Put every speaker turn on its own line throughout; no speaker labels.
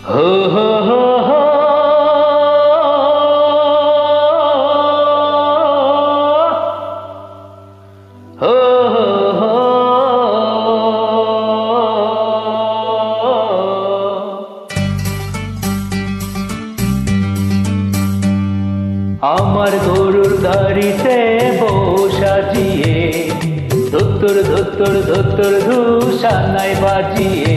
হো হো হো হো হো হো হো। আমার গরুর গাড়িতে বউ সাজিয়ে ধুত্তর ধুত্তর ধুত্তর ধূসানায় বাজিয়ে,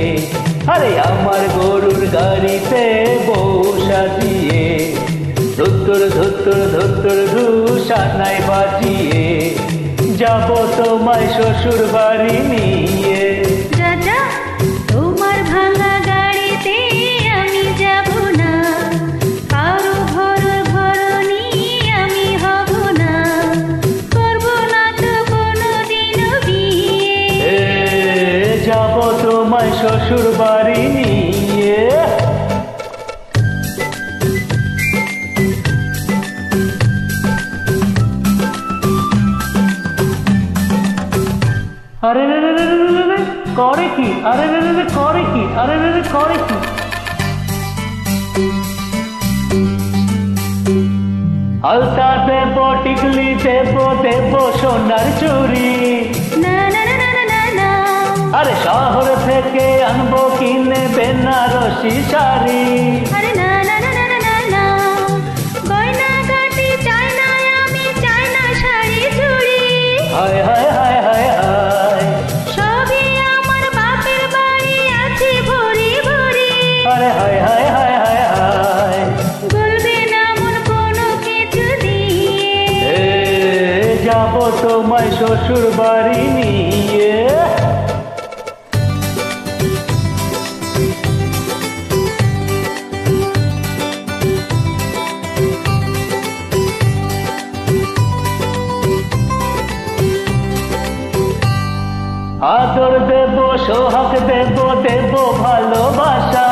আরে আমার গরুর গাড়িতে বউ সাজিয়ে ধুত্তর ধুত্তর ধুত্তর ধূসানায় বাজিয়ে যাব তোমায় শ্বশুর বাড়ি নিয়ে।
রাজা, তোমার ভাঙা গাড়িতে আমি যাব না, কারো ভরণী আমি হব না, করব না তো কোনোদিনও বিয়ে।
যাব তোমায় শ্বশুর বাড়ি নিয়ে। আরে রে রে রে রে রে করে কি, আরে রে রে রে করে কি, আরে রে রে করে কি। আলতা দেব, টিকলি দেব, দেব সোনার চুড়ি,
না না না না না না,
আরে শহর থেকে আনবো কিনে বেনারসি শাড়ি।
আরে না না না না না না, গয়না গাটি চাই না, আমি চাই না শাড়ি চুড়ি।
হায় হায় হায় হায় হায়,
সবই আমার বাপের বাড়ি আছে ভরি ভরি।
আরে হায় হায় হায় হায় হায়।
বলবে না মন কোনো কিছু দিয়ে।
যাব তোমায় শ্বশুর বাড়ি নিয়ে। আদর দেব, সোহাগ দেব, দেব ভালোবাসা,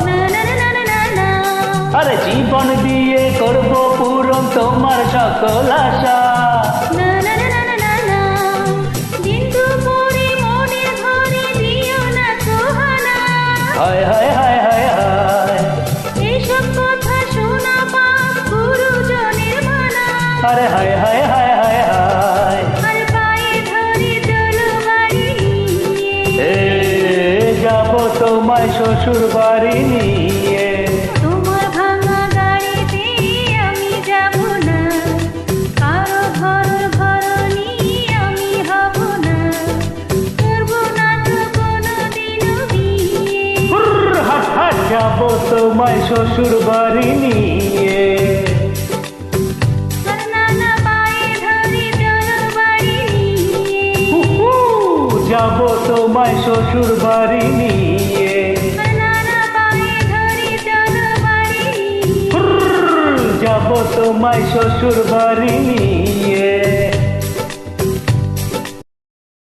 না না না না না না,
আরে জীবন দিয়ে করব পূরণ তোমার সকল আশা।
না না না না না না, দিন দুপুরে মনে ধরে দিও না সোহানা।
হায় হায় হায় হায় হায়,
এইসব কথা শোনা পাপ গুরুজনের মানা।
আরে হায় হায় হায় হায় হায়।
আর পায়ে ধরে চলো বাড়ি নিয়ে।
যাব তোমায় শ্বশুর বাড়ি নিয়ে।
তোমার ভাঙা গাড়িতে আমি যাব না, কারো ভরণী আমি হব না, করব না তো কোনোদিনও বিয়ে।
হুরর হাট হাট, যাব তোমায় শ্বশুর বাড়ি নিয়ে।
আর নানা পায়ে ধরে চলো বাড়ি নিয়ে।
হুহু, যাব তোমায় শ্বশুর বাড়ি নিয়ে।
আর নানা পায়ে ধরে চলো বাড়ি নিয়ে।
হুরর, যাব তোমায় শ্বশুর বাড়ি নিয়ে।